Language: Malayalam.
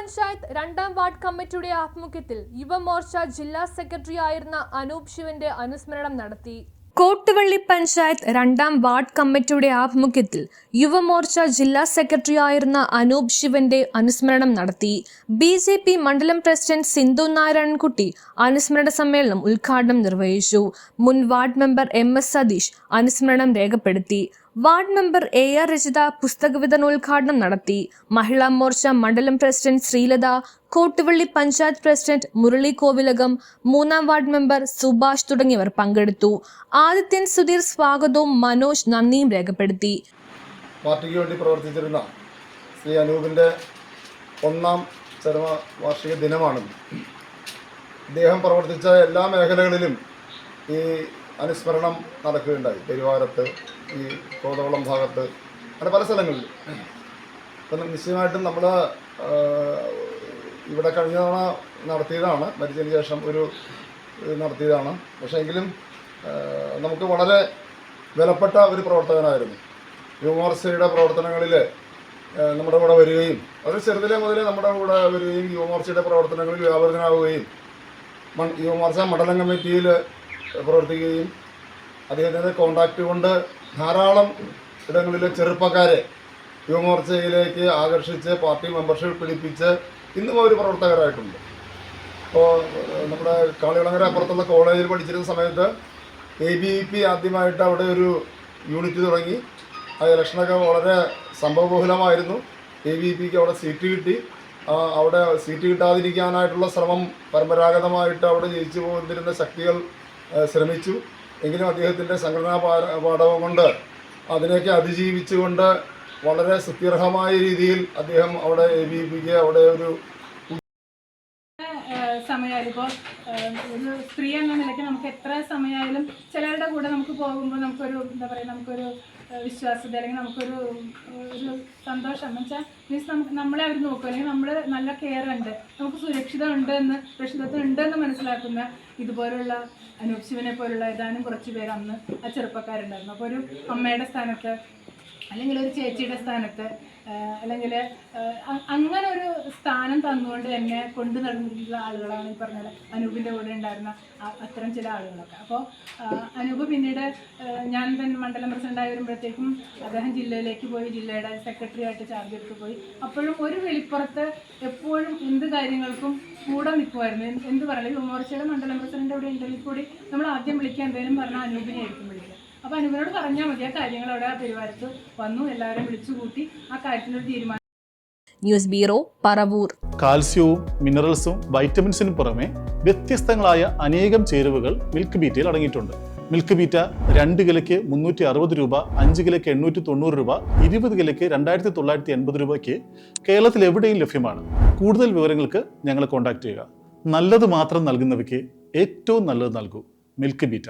പഞ്ചായത്ത് 2ാം വാർഡ് കമ്മിറ്റിയുടെ ആഭിമുഖ്യത്തിൽ യുവമോർച്ച ജില്ലാ സെക്രട്ടറി ആയിരുന്ന അനൂപ് ശിവന്റെ അനുസ്മരണം നടത്തി. കോട്ടുവള്ളി പഞ്ചായത്ത് 2ാം വാർഡ് കമ്മിറ്റിയുടെ ആഭിമുഖ്യത്തിൽ യുവമോർച്ച ജില്ലാ സെക്രട്ടറി ആയിരുന്ന അനൂപ് ശിവന്റെ അനുസ്മരണം നടത്തി. BJP മണ്ഡലം പ്രസിഡന്റ് സിന്ധു നാരായണൻകുട്ടി അനുസ്മരണ സമ്മേളനം ഉദ്ഘാടനം നിർവഹിച്ചു. മുൻ വാർഡ് മെമ്പർ MS സതീഷ് അനുസ്മരണം രേഖപ്പെടുത്തി. വാർഡ് മെമ്പർ AR രജിത പുസ്തക വിതരണോദ്ഘാടനം നടത്തി. മഹിളാ മോർച്ച മണ്ഡലം പ്രസിഡന്റ് ശ്രീലത, കോട്ടുവള്ളി പഞ്ചായത്ത് പ്രസിഡന്റ് മുരളി കോവിലകം, 3ാം വാർഡ് മെമ്പർ സുഭാഷ് തുടങ്ങിയവർ പങ്കെടുത്തു. ആദിത്യൻ സുധീർ സ്വാഗതവും മനോജ് നന്ദിയും രേഖപ്പെടുത്തി. പാർട്ടിക്ക് വേണ്ടി പ്രവർത്തിച്ചിരുന്ന ശ്രീ അനൂപിൻ്റെ 1ാം ചരമവാർഷിക ദിനമാണ്. ഇദ്ദേഹം പ്രവർത്തിച്ച എല്ലാ മേഖലകളിലും ഈ അനുസ്മരണം നടക്കുകയുണ്ടായി. പെരുവാരത്ത്, ഈ കോതവളം ഭാഗത്ത്, അങ്ങനെ പല സ്ഥലങ്ങളിൽ. അപ്പം നിശ്ചയമായിട്ടും നമ്മൾ ഇവിടെ കഴിഞ്ഞ തവണ നടത്തിയതാണ്, മരിച്ചതിന് ശേഷം നടത്തിയതാണ്. പക്ഷേ എങ്കിലും നമുക്ക് വളരെ വിലപ്പെട്ട ഒരു പ്രവർത്തകനായിരുന്നു. യുവമോർച്ചയുടെ പ്രവർത്തനങ്ങളിൽ നമ്മുടെ കൂടെ വരികയും വളരെ ചെറുതിലെ മുതലേ നമ്മുടെ കൂടെ വരികയും യുവമോർച്ചയുടെ പ്രവർത്തനങ്ങളിൽ വ്യാപൃതനാവുകയും യുവമോർച്ച മണ്ഡലം കമ്മിറ്റിയിൽ പ്രവർത്തിക്കുകയും അദ്ദേഹത്തിൻ്റെ കോണ്ടാക്റ്റ് കൊണ്ട് ധാരാളം ഇടങ്ങളിലെ ചെറുപ്പക്കാരെ യുവമോർച്ചയിലേക്ക് ആകർഷിച്ച് പാർട്ടി മെമ്പർഷിപ്പ് പിടിപ്പിച്ച് ഇന്നും ഒരു പ്രവർത്തകരായിട്ടുണ്ട്. അപ്പോൾ നമ്മുടെ കാളികുളങ്ങര അപ്പുറത്തുള്ള കോളേജിൽ പഠിച്ചിരുന്ന സമയത്ത് ABVP ആദ്യമായിട്ട് അവിടെ ഒരു യൂണിറ്റ് തുടങ്ങി. ആ ഇലക്ഷനൊക്കെ വളരെ സംഭവബഹുലമായിരുന്നു. ABVPക്ക് അവിടെ സീറ്റ് കിട്ടി. അവിടെ സീറ്റ് കിട്ടാതിരിക്കാനായിട്ടുള്ള ശ്രമം പരമ്പരാഗതമായിട്ട് അവിടെ ജയിച്ചു പോന്നിരുന്ന ശക്തികൾ ശ്രമിച്ചു. എങ്കിലും അദ്ദേഹത്തിൻ്റെ സംഘടനാ പാഠവും കൊണ്ട് അതിനെയൊക്കെ അതിജീവിച്ചുകൊണ്ട് വളരെ സുത്യർഹമായ രീതിയിൽ അദ്ദേഹം അവിടെ ABVPക്ക് അവിടെ ഒരു സമയമായാലും ഇപ്പോൾ ഒരു സ്ത്രീ എന്ന നിലയ്ക്ക് നമുക്ക് എത്ര സമയമായാലും ചിലരുടെ കൂടെ നമുക്ക് പോകുമ്പോൾ നമുക്കൊരു എന്താ പറയുക, നമുക്കൊരു വിശ്വാസത അല്ലെങ്കിൽ നമുക്കൊരു സന്തോഷം എന്ന് വെച്ചാൽ മീൻസ് നമ്മളെ അവർ നോക്കും, അല്ലെങ്കിൽ നമ്മൾ നല്ല കെയർ ഉണ്ട്, നമുക്ക് സുരക്ഷിതത്വം ഉണ്ടെന്ന് മനസ്സിലാക്കുന്ന ഇതുപോലുള്ള അനൂപ് ശിവനെ പോലുള്ള ഏതാനും കുറച്ച് പേര് അന്ന് ആ ചെറുപ്പക്കാരുണ്ടായിരുന്നു. അപ്പോൾ ഒരു അമ്മയുടെ സ്ഥാനത്ത് അല്ലെങ്കിൽ ഒരു ചേച്ചിയുടെ സ്ഥാനത്ത് അല്ലെങ്കിൽ അങ്ങനെ ഒരു സ്ഥാനം തന്നുകൊണ്ട് എന്നെ കൊണ്ടു നടന്നിട്ടുള്ള ആളുകളാണ് ഈ പറഞ്ഞത് അനൂപിൻ്റെ കൂടെ ഉണ്ടായിരുന്ന അത്തരം ചില ആളുകളൊക്കെ. അപ്പോൾ അനൂപ് പിന്നീട് ഞാൻ തന്നെ മണ്ഡലം പ്രസിഡൻ്റായി വരുമ്പോഴത്തേക്കും അദ്ദേഹം ജില്ലയിലേക്ക് പോയി, ജില്ലയുടെ സെക്രട്ടറി ആയിട്ട് ചാർജ് എടുത്ത് പോയി. അപ്പോഴും ഒരു വെളിപ്പുറത്ത് എപ്പോഴും എന്ത് കാര്യങ്ങൾക്കും കൂടെ നിൽക്കുമായിരുന്നു. എന്ത് പറയുക, യുവമോർച്ചയുടെ മണ്ഡലം പ്രസിഡന്റ് അവിടെ ഉണ്ടെങ്കിൽ കൂടി നമ്മൾ ആദ്യം വിളിക്കാൻ എന്തെങ്കിലും പറഞ്ഞാൽ അനൂപിനെ ആയിരിക്കും വിളിക്കുക. അപ്പോൾ അനൂപിനോട് പറഞ്ഞാൽ മതി, ആ കാര്യങ്ങൾ അവിടെ പെരുവാരത്ത് വന്നു, എല്ലാവരും വിളിച്ചു കൂട്ടി ആ കാര്യത്തിനൊരു തീരുമാനം. News bureau, Paravur. കാൽസ്യവും മിനറൽസും വൈറ്റമിൻസിനും പുറമെ വ്യത്യസ്തങ്ങളായ അനേകം ചേരുവകൾ മിൽക്ക് ബീറ്റയിൽ അടങ്ങിയിട്ടുണ്ട്. മിൽക്ക് ബീറ്റ 2 കിലോയ്ക്ക് 360 രൂപ, 5 കിലോയ്ക്ക് 890 രൂപ, 20 കിലോയ്ക്ക് 2980 രൂപയ്ക്ക് കേരളത്തിൽ എവിടെയും ലഭ്യമാണ്. കൂടുതൽ വിവരങ്ങൾക്ക് ഞങ്ങളെ കോൺടാക്ട് ചെയ്യുക. നല്ലത് മാത്രം നൽകുന്നവയ്ക്ക് ഏറ്റവും നല്ലത് നൽകൂ. Milk beta.